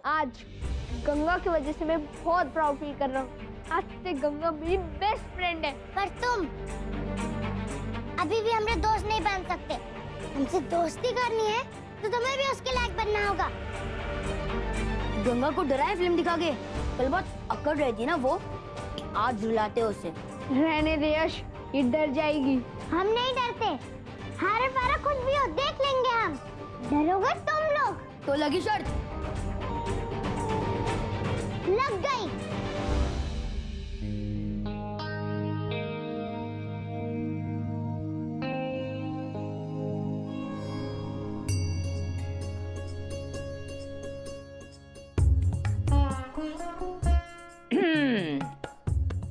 आज गंगा की वजह से मैं बहुत प्राउड फील कर रहा हूँ। आज से गंगा मेरी बेस्ट फ्रेंड है। पर तुम अभी भी हमरे दोस्त नहीं बन सकते। हमसे दोस्ती करनी है तो तुम्हें भी उसके लायक बनना होगा। गंगा को डराए फिल्म दिखा के, कल बहुत अकड़ रही थी ना वो, आज रुलाते उसे। रहने दे यश, ये डर जाएगी। हम नहीं डरते, हारे फारा कुछ भी हो देख लेंगे हम। डरोगे तुम लोग। तो लगी शर्त? लग गई।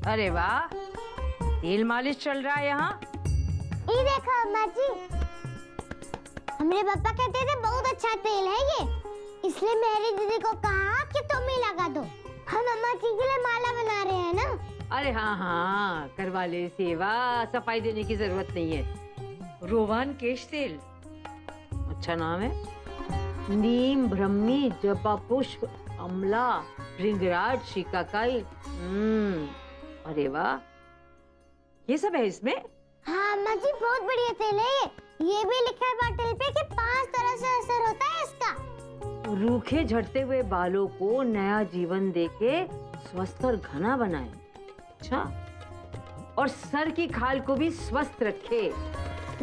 अरे वाह, तेल मालिश चल रहा है यहाँ। ये देखो अम्मा जी, हमारे पापा कहते थे बहुत अच्छा तेल है ये, इसलिए मेरी दीदी को कहा कि तुम ही लगा दो। हम अम्मा जी के लिए माला बना रहे हैं ना। अरे हाँ हाँ, करवा ले सेवा, सफाई देने की जरूरत नहीं है। रोवान केश तेल, अच्छा नाम है। नीम, ब्रह्मी, जपा पुष्प, अमला, भृंगराज, शिकाकाई। अरे वाह, ये सब है इसमें। हाँ अम्मा जी, बहुत बढ़िया तेल है ये भी लिखा है बॉटल पे कि 5 तरह से असर होता है इसका। रूखे झड़ते हुए बालों को नया जीवन देके स्वस्थ और घना बनाए। अच्छा, और सर की खाल को भी स्वस्थ रखे।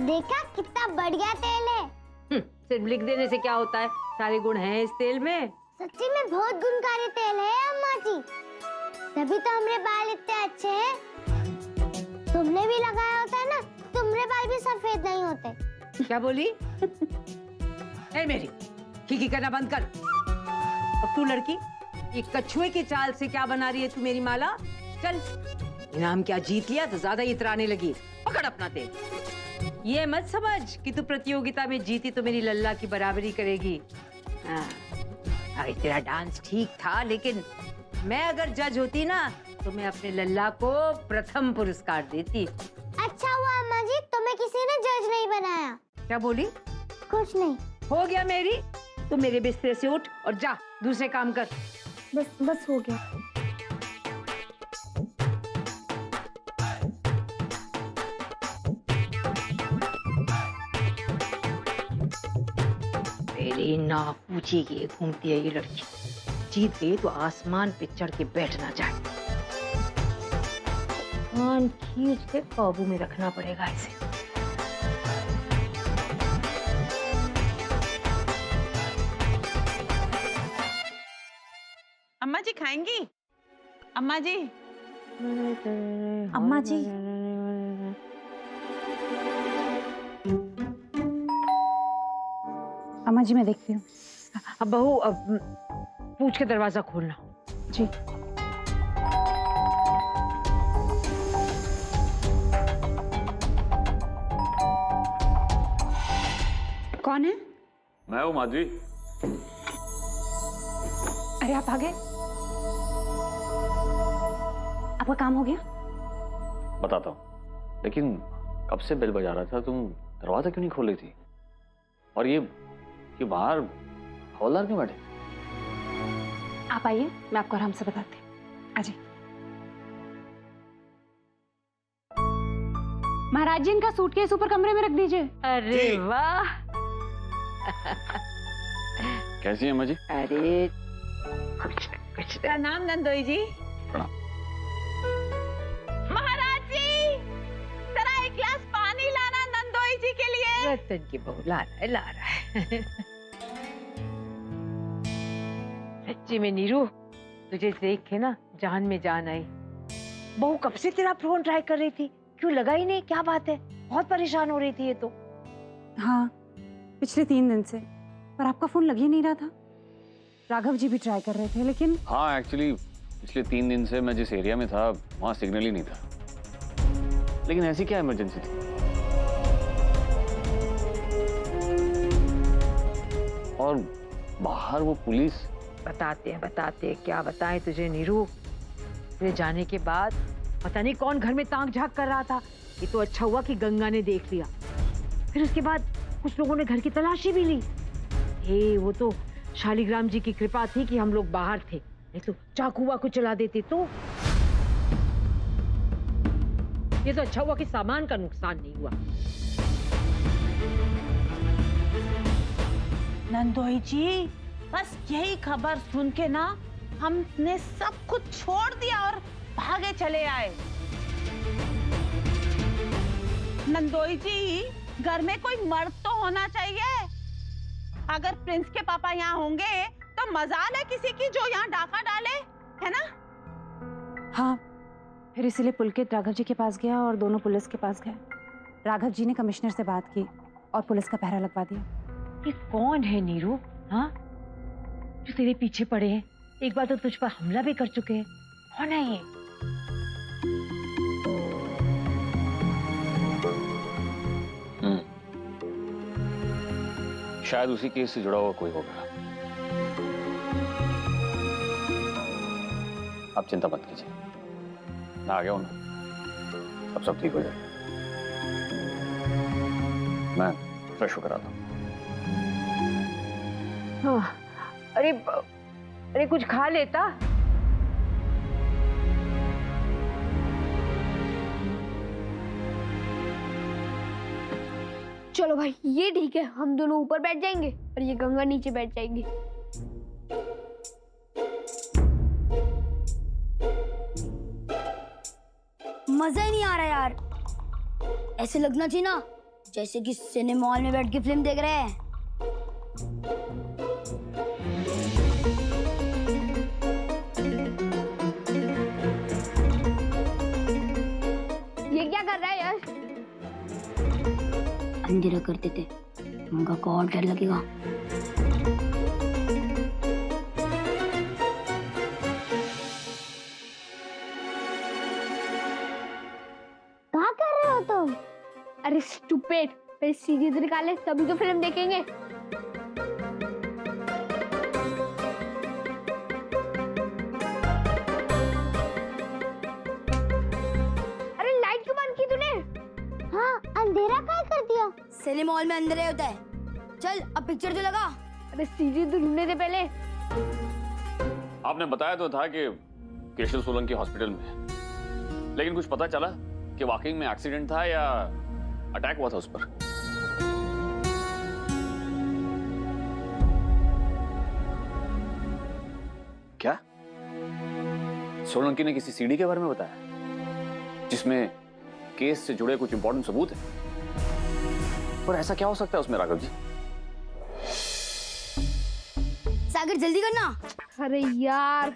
देखा कितना बढ़िया तेल है। सिर्फ लिख देने से क्या होता है, सारे गुण हैं इस तेल में। सच्ची में बहुत गुणकारी तेल है अम्मा जी, तभी तो हमारे बाल इतने अच्छे हैं। तुमने भी लगाया होता है ना, तुम्हारे बाल भी सफेद नहीं होते। क्या बोली? ए मेरी, खीखी करना बंद कर। और तू लड़की, ये कछुए की चाल से क्या बना रही है तू मेरी माला? चल, इनाम क्या जीत लिया तो ज्यादा इतराने लगी। पकड़ अपना तेल। ये मत समझ कि तू प्रतियोगिता में जीती तो मेरी लल्ला की बराबरी करेगी। हाँ, अरे तेरा डांस ठीक था, लेकिन मैं अगर जज होती ना तो मैं अपने लल्ला को प्रथम पुरस्कार देती। अच्छा हुआ अम्मा जी, तुम्हें किसी ने जज नहीं बनाया। क्या बोली? कुछ नहीं। हो गया मेरी, तू मेरे बिस्तर से उठ और जा दूसरे काम कर। बस हो गया। मेरी ना पूछेगी घूमती है ये लड़की। जीत गई तो आसमान पे चढ़ के बैठना चाहिए। कान खींच के काबू में रखना पड़ेगा इसे। अम्मा जी खाएंगी? अम्मा जी। अम्मा जी। अम्मा जी मैं देखती हूँ। अब बहू, अब पूछ के दरवाजा खोलना। जी। कौन है? मैं हूँ माधवी। अरे आप आ गए? आपका काम हो गया? बताता हूँ, लेकिन कब से बेल बजा रहा था, तुम दरवाजा क्यों नहीं खोल रही थी? और ये बाहर हवलदार क्यों बैठे? आप आइए, मैं आपको आराम से बताती हूँ। आ जाइए। महाराज जी, इनका सूटकेस ऊपर कमरे में रख दीजिए। अरे वाह। कैसी है अम्मा जी? अरे कुछ प्रणाम नंदोई जी। प्रणाम। महाराज जी, जरा एक गिलास पानी लाना नंदोई जी के लिए। रतन की बहू ला रहा है। सच्ची में नीरू, तुझे देख के ना जान में जान आई। बहू कब से तेरा फोन ट्राई कर रही थी, क्यों लगा ही नहीं? क्या बात है? बहुत परेशान हो रही थी ये तो। हाँ, पिछले 3 दिन से, पर आपका फोन लग ही नहीं रहा था। राघव जी भी ट्राई कर रहे थे, लेकिन हाँ, एक्चुअली पिछले 3 दिन से मैं जिस एरिया में था वहाँ सिग्नल ही नहीं था। लेकिन ऐसी क्या इमरजेंसी थी? और बाहर वो पुलिस। बताते हैं क्या बताएं तुझे नीरू। तेरे जाने के बाद पता नहीं कौन घर में ताक झांक कर रहा था। ये तो अच्छा हुआ कि गंगा ने देख लिया। फिर उसके बाद कुछ लोगों ने घर की तलाशी भी ली। वो तो शालिग्राम जी की कृपा थी कि हम लोग बाहर थे, नहीं तो चाकू वाकू चला देते तो। ये तो अच्छा हुआ कि सामान का नुकसान नहीं हुआ। नंदोई जी, बस यही खबर सुन के ना हमने सब कुछ छोड़ दिया और भागे चले आए। नंदोई जी, घर में कोई मर्द तो होना चाहिए। अगर प्रिंस के पापा यहाँ होंगे तो मजाल है किसी की जो यहाँ डाका डाले, है ना? हाँ, फिर इसीलिए पुलकित राघव जी के पास गया और दोनों पुलिस के पास गए। राघव जी ने कमिश्नर से बात की और पुलिस का पहरा लगवा दिया। ये कौन है नीरू? हाँ, जो तेरे पीछे पड़े हैं, एक बार तो तुझ पर हमला भी कर चुके हैं। कौन है ये? शायद उसी केस से जुड़ा हुआ कोई होगा। आप चिंता मत कीजिए, मैं आ गया हूं ना, अब सब ठीक हो जाएगा। मैं फ्रेश होकर आता हूं। हाँ, अरे कुछ खा लेता। चलो भाई, ये ठीक है, हम दोनों ऊपर बैठ जाएंगे और ये गंगा नीचे बैठ जाएंगी। मजा ही नहीं आ रहा यार। ऐसे लगना चाहिए ना जैसे कि सिनेमा हॉल में बैठ के फिल्म देख रहे हैं। ये क्या कर रहा है यार? अंधेरा करते थे, उनका को और डर लगेगा। क्या कर रहे हो तुम? अरे स्टूपिड, पहले सीरीज निकाले तभी तो फिल्म देखेंगे। अरे लाइट क्यों बंद की तूने? हाँ, अंधेरा काय कर दिया? सिनेमा हॉल में अंधेरा होता है। चल अब पिक्चर तो लगा। अरे सीरीज तो ढूंढने दे पहले। आपने बताया तो था कि केशव सोलंकी हॉस्पिटल में है, लेकिन कुछ पता चला कि वाकई में एक्सीडेंट था या अटैक हुआ था उस पर? क्या सोलंकी ने किसी सीडी के बारे में बताया जिसमें केस से जुड़े कुछ इंपॉर्टेंट सबूत है? पर ऐसा क्या हो सकता है उसमें राघव जी? सागर जल्दी करना। अरे यार,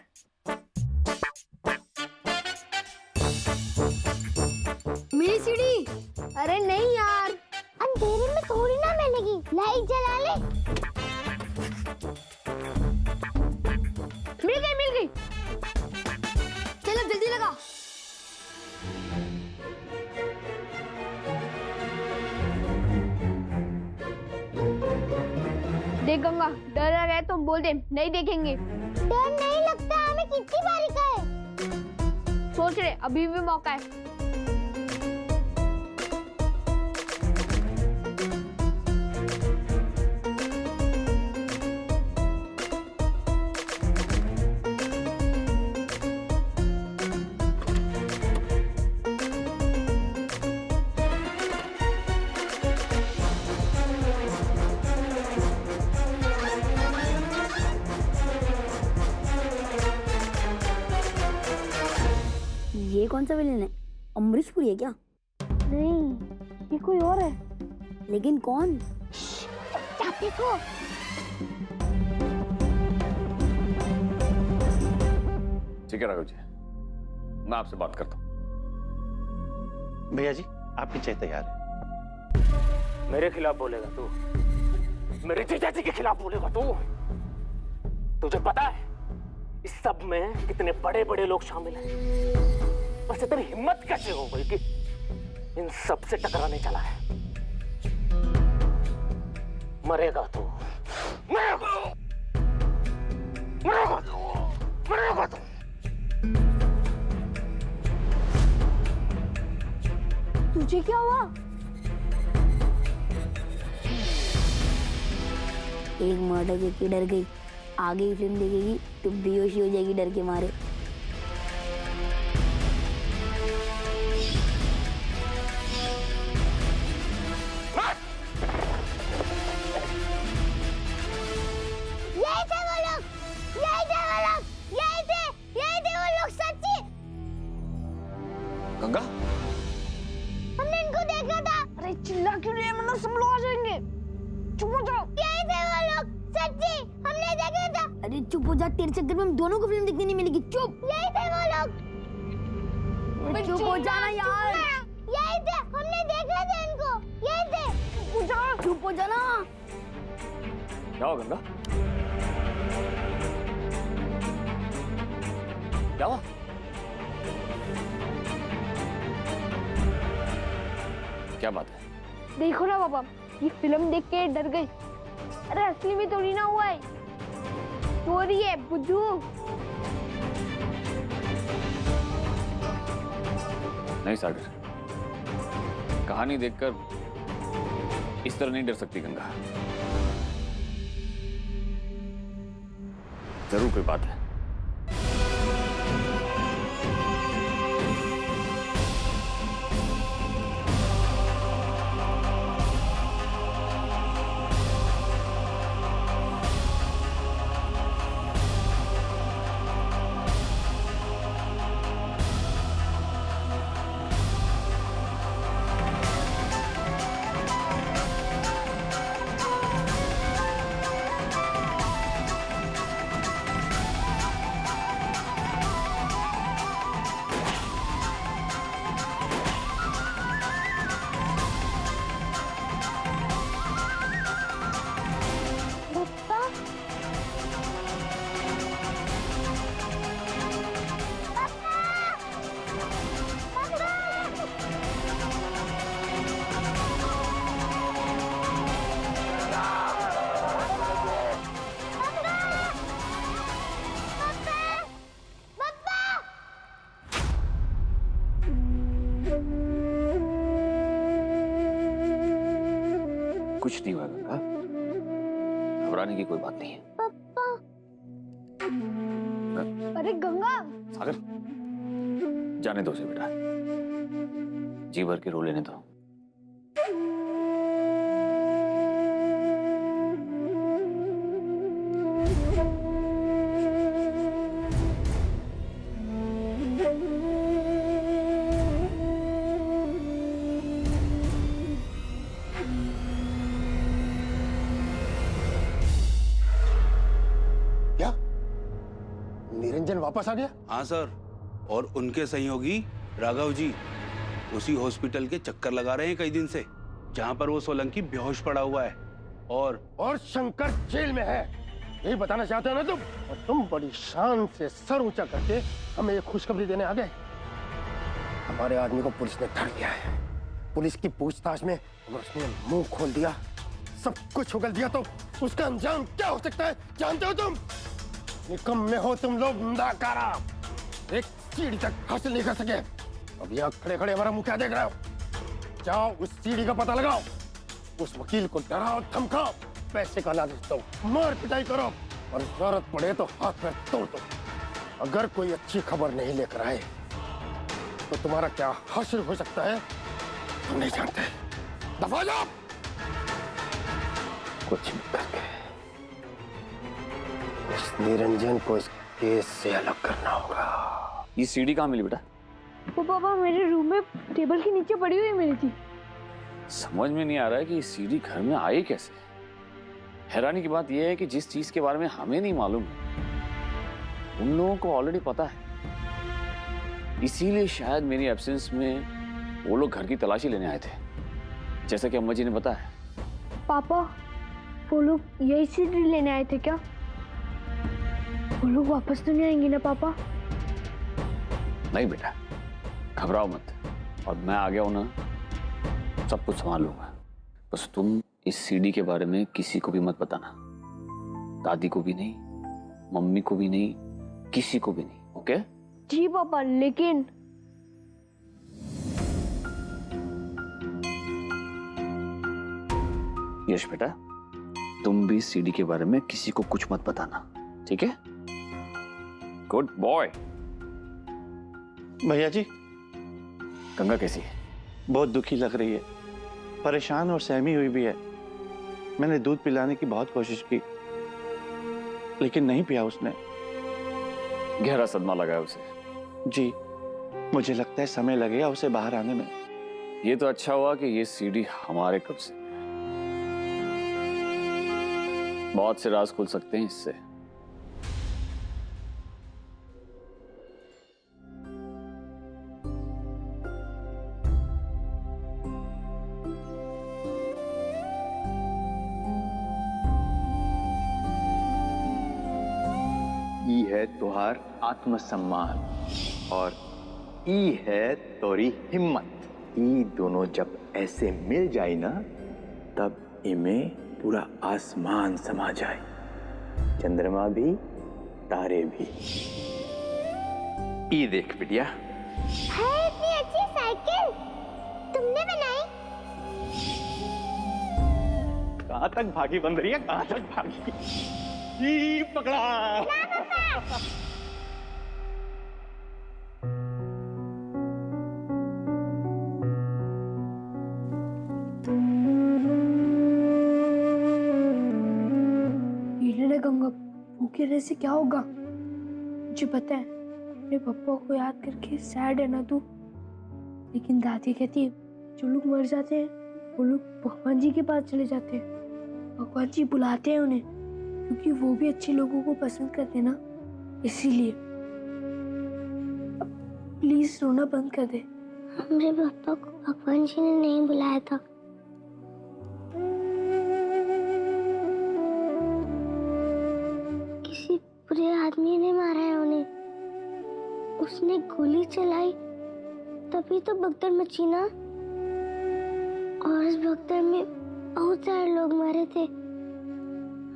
मेरी सीढ़ी। अरे नहीं यार, अंधेरे में थोड़ी ना मिलेगी, लाइट जला ले। मिल गई। चल अब जल्दी लगा। देख गंगा, डर आ रहा है तो बोल दे, नहीं देखेंगे। डर नहीं लगता, हमें कितनी बारी का है। सोच रहे, अभी भी मौका है। ये कौन सा विलेन है? अमरीश पुरी है क्या? नहीं, ये कोई और है। लेकिन कौन? चापी को। ठीक है राघव जी, मैं आपसे बात करता हूँ। भैया जी, आपकी चाय तैयार है। मेरे खिलाफ बोलेगा तू? मेरे जीजा जी के खिलाफ बोलेगा तू? तुझे पता है इस सब में कितने बड़े बड़े लोग शामिल हैं? वैसे तेरी हिम्मत कैसे हो गई कि इन सब से टकराने चला है? मरेगा तू, मरेगा, मरेगा तू, मरेगा तू। तुझे क्या हुआ? एक मर्डर देख के डर गई, आगे की फिल्म देखेगी तो बेहोशी हो जाएगी डर के मारे। गंगा, हमने इनको देखा था। अरे चिल्ला क्यों रही है, वरना सब लोग आ जाएंगे। चुप हो जाओ। यही थे वो लोग, सच्ची हमने देखा था। अरे चुप हो जा, तेरे चक्कर में हम दोनों को फिल्म देखने नहीं मिलेगी। चुप। यही थे वो लोग। चुप हो जाना यार। यही थे, हमने देखा था इनको। यही थे। चुप हो जाना। क्या हुआ गंगा? क्या हुआ? क्या बात है? देखो ना पापा, ये फिल्म देख के डर गई। अरे असली में थोड़ी ना हुआ है, हो रही है बुद्धू। नहीं सागर, कहानी देखकर इस तरह नहीं डर सकती गंगा। जरूर कोई बात है। कुछ नहीं हुआ गंगा, घबराने की कोई बात नहीं है। अरे गंगा, सागर, जाने दो उसे बेटा, जी भर के रो लेने दो। निरंजन वापस आ गया? हाँ सर, और उनके सहयोगी राघव जी उसी हॉस्पिटल के चक्कर लगा रहे हैं कई दिन से, जहाँ पर वो सोलंकी बेहोश पड़ा हुआ है। और शंकर जेल में है, यही बताना चाहते हो ना तुम? और तुम बड़ी शान से सर ऊंचा करके हमें ये खुशखबरी देने आ गए। हमारे आदमी को पुलिस ने धर लिया है। पुलिस की पूछताछ में अगर उसने मुंह खोल दिया, सब कुछ उगल दिया, तो उसका अंजाम क्या हो सकता है जानते हो तुम? निकम्मे हो तुम लोग, नाकारा, एक सीढ़ी तक हासिल नहीं कर सके। अब यहाँ खड़े खड़े हमारा मुंह क्या देख रहे हो? जाओ उस सीढ़ी का पता लगाओ, उस वकील को डराओ धमकाओ, पैसे का लालच दो, मार पिटाई करो, और जरूरत पड़े तो हाथ पैर तोड़ दो। अगर कोई अच्छी खबर नहीं लेकर आए तो तुम्हारा क्या हासिल हो सकता है तुम नहीं जानते। दफा जाओ। कुछ भी करके इस निरंजन को इस केस से अलग करना होगा। ये सीढ़ी कहाँ मिली बेटा? वो पापा मेरे रूम में टेबल के नीचे पड़ी हुई मिली थी। समझ में नहीं आ रहा है कि ये सीढ़ी घर में आई कैसे। हैरानी की बात यह है कि जिस चीज के बारे में हमें नहीं मालूम उन लोगों को ऑलरेडी पता है। इसीलिए शायद मेरी एब्सेंस में वो लोग घर की तलाशी लेने आए थे, जैसा कि अम्मा जी ने बताया। पापा, वो लोग यही सीढ़ी लेने आए थे क्या? वो लोग वापस तो नहीं आएंगे ना पापा? नहीं बेटा, घबराओ मत, और मैं आ गया हूं ना, सब कुछ संभाल लूंगा। बस तुम इस सीढ़ी के बारे में किसी को भी मत बताना, दादी को भी नहीं, मम्मी को भी नहीं, किसी को भी नहीं, ओके? जी पापा, लेकिन यश बेटा, तुम भी सीडी के बारे में किसी को कुछ मत बताना, ठीक है? Good boy. भैया जी, गंगा कैसी है? बहुत दुखी लग रही है, परेशान और सहमी हुई भी है। मैंने दूध पिलाने की बहुत कोशिश की, लेकिन नहीं पिया उसने। गहरा सदमा लगा है उसे। जी, मुझे लगता है समय लगेगा उसे बाहर आने में। ये तो अच्छा हुआ कि ये सीडी हमारे कब्जे में है। बहुत से राज खुल सकते हैं इससे। ई है तुहार आत्मसम्मान और ई है तोरी हिम्मत। ई दोनों जब ऐसे मिल जाए ना, तब इमें पूरा आसमान समा जाए, चंद्रमा भी, तारे भी। ई देख बिटिया, है इतनी अच्छी साइकिल तुमने बनाई? कहां तक भागी बंदरिया, कहां तक भागी? ई पकड़ा। गंगा, भूखे रहने से क्या होगा? मुझे पता है अपने पापा को याद करके सैड है ना तू, लेकिन दादी कहती है जो लोग मर जाते हैं वो लोग भगवान जी के पास चले जाते हैं। भगवान जी बुलाते हैं उन्हें, क्योंकि वो भी अच्छे लोगों को पसंद करते हैं ना, इसीलिए। प्लीज रोना बंद कर दे। हमारे पापा को भगवान जी ने नहीं बुलाया था। किसी बुरे आदमी ने मारा है उन्हें। उसने गोली चलाई तभी तो भगदड़ मची ना, और इस भगदड़ में बहुत सारे लोग मरे थे,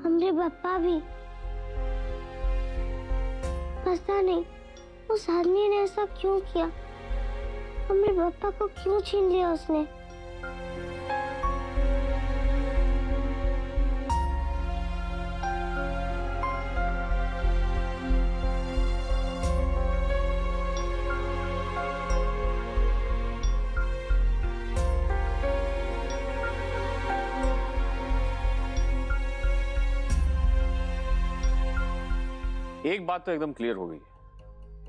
हमारे पापा भी। पता नहीं उस आदमी ने ऐसा क्यों किया, हमारे पापा को क्यों छीन लिया उसने। एक बात तो एकदम क्लियर हो गई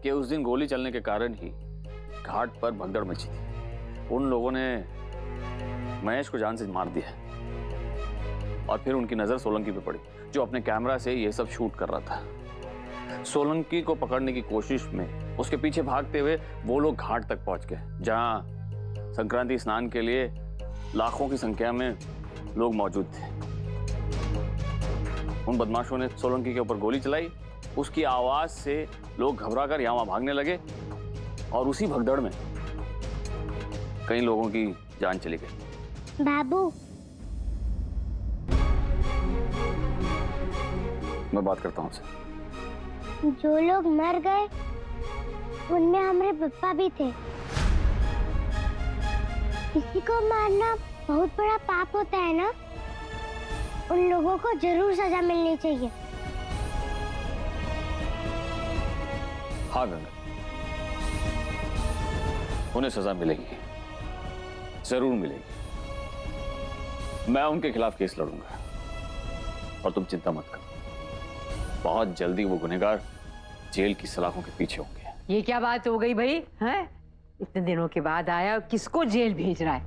कि उस दिन गोली चलने के कारण ही घाट पर भगदड़ मची थी। उन लोगों ने महेश को जान से मार दिया और फिर उनकी नजर सोलंकी पे पड़ी, जो अपने कैमरा से ये सब शूट कर रहा था। सोलंकी को पकड़ने की कोशिश में उसके पीछे भागते हुए वो लोग घाट तक पहुंच गए, जहां संक्रांति स्नान के लिए लाखों की संख्या में लोग मौजूद थे। उन बदमाशों ने सोलंकी के ऊपर गोली चलाई। उसकी आवाज से लोग घबराकर यहां भागने लगे और उसी भगदड़ में कई लोगों की जान चली गई। बाबू, मैं बात करता हूं उनसे। जो लोग मर गए उनमें हमारे पापा भी थे। किसी को मारना बहुत बड़ा पाप होता है ना, उन लोगों को जरूर सजा मिलनी चाहिए। हाँ गंगा, उन्हें सजा मिलेगी, जरूर मिलेगी। मैं उनके खिलाफ केस लड़ूंगा और तुम चिंता मत करो, बहुत जल्दी वो गुनहगार जेल की सलाखों के पीछे होंगे। ये क्या बात हो गई भाई? हैं? इतने दिनों के बाद आया, किसको जेल भेज रहा है?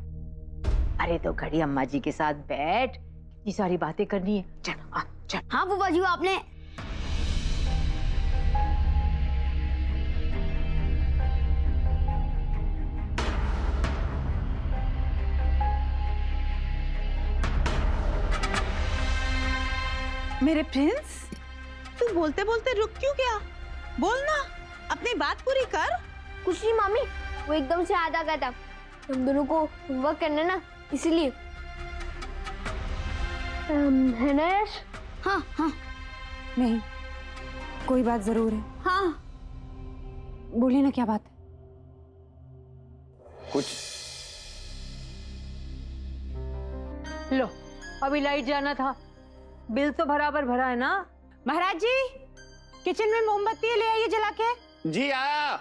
अरे तो घड़ी अम्मा जी के साथ बैठ, इतनी सारी बातें करनी है। चल आ, चल। हाँ बुआ जी, आपने मेरे प्रिंस, तू बोलते बोलते रुक क्यों गया? बोल ना, अपनी बात पूरी कर। कुछ नहीं मामी, वो एकदम से याद आ गया था, हम दोनों को होमवर्क करना ना, इसीलिए। है ना यश? हाँ हाँ नहीं, कोई बात जरूर है। हाँ, बोलिए ना, क्या बात है? कुछ लो, अभी लाइट जाना था, बिल तो बराबर भरा है ना? महाराज जी, किचन में मोमबत्ती ले आइए जला के। जी आया।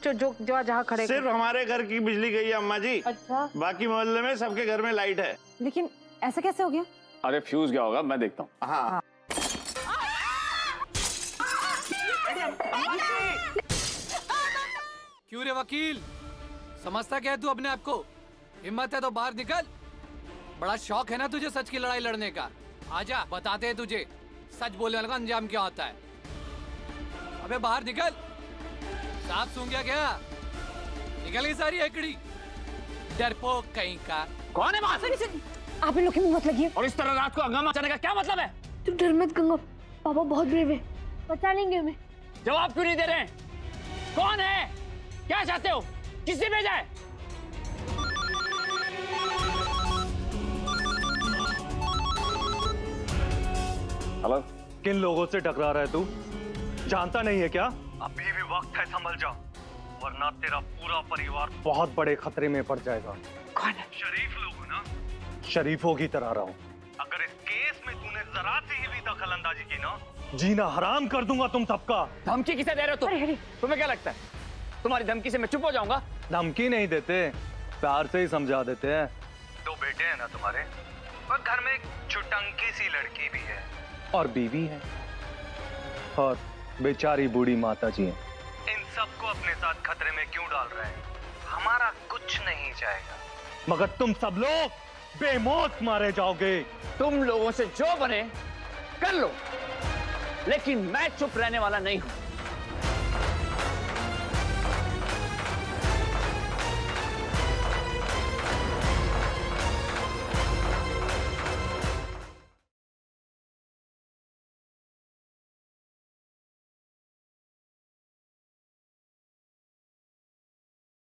जो जहाँ खड़े सिर्फ हमारे घर की बिजली गई है अम्मा जी। अच्छा, बाकी मोहल्ले में सबके घर में लाइट है। लेकिन ऐसा कैसे हो गया? अरे फ्यूज गया होगा, मैं देखता हूँ। हाँ। क्यों रे वकील, समझता क्या है तू अपने आप को? हिम्मत है तो बाहर निकल। बड़ा शौक है ना तुझे सच की लड़ाई लड़ने का। आजा, बताते हैं तुझे सच बोलने वाले का अंजाम क्या होता है। अबे बाहर निकल। साफ सूंघ गया क्या? निकल गई सारी एकड़ी, डरपोक कहीं का। कौन है बात? आप इन लोग के मुंह मत लगिए। और इस तरह रात को हंगामा मचाने का क्या मतलब है? तू डर मत गंगा, पापा बहुत ब्रेव है, बचा लेंगे हमें। जवाब क्यों नहीं दे रहे? कौन है? क्या चाहते हो? किससे भेजा है? हेलो, किन लोगों से टकरा रहा है तू? जानता नहीं है क्या? अभी भी वक्त है, संभल जा, वरना तेरा पूरा परिवार बहुत बड़े खतरे में पड़ जाएगा। कौन है? शरीफ लोग हो ना? शरीफों की तरह रहो। अगर इस केस में तूने जरा सी ही भी दखल अंदाजी की ना, जीना हराम कर दूंगा तुम सबका। धमकी किसे दे रहे हो तुम? तुम्हें क्या लगता है तुम्हारी धमकी से मैं चुप हो जाऊंगा? धमकी नहीं देते, प्यार से ही समझा देते हैं। दो बेटे हैं ना तुम्हारे, और घर में एक छुटंकी सी लड़की भी है, और बीवी है, और बेचारी बूढ़ी माता जी हैं। इन सबको अपने साथ खतरे में क्यों डाल रहे हैं? हमारा कुछ नहीं जाएगा, मगर तुम सब लोग बेमौत मारे जाओगे। तुम लोगों से जो बने कर लो, लेकिन मैं चुप रहने वाला नहीं हूं।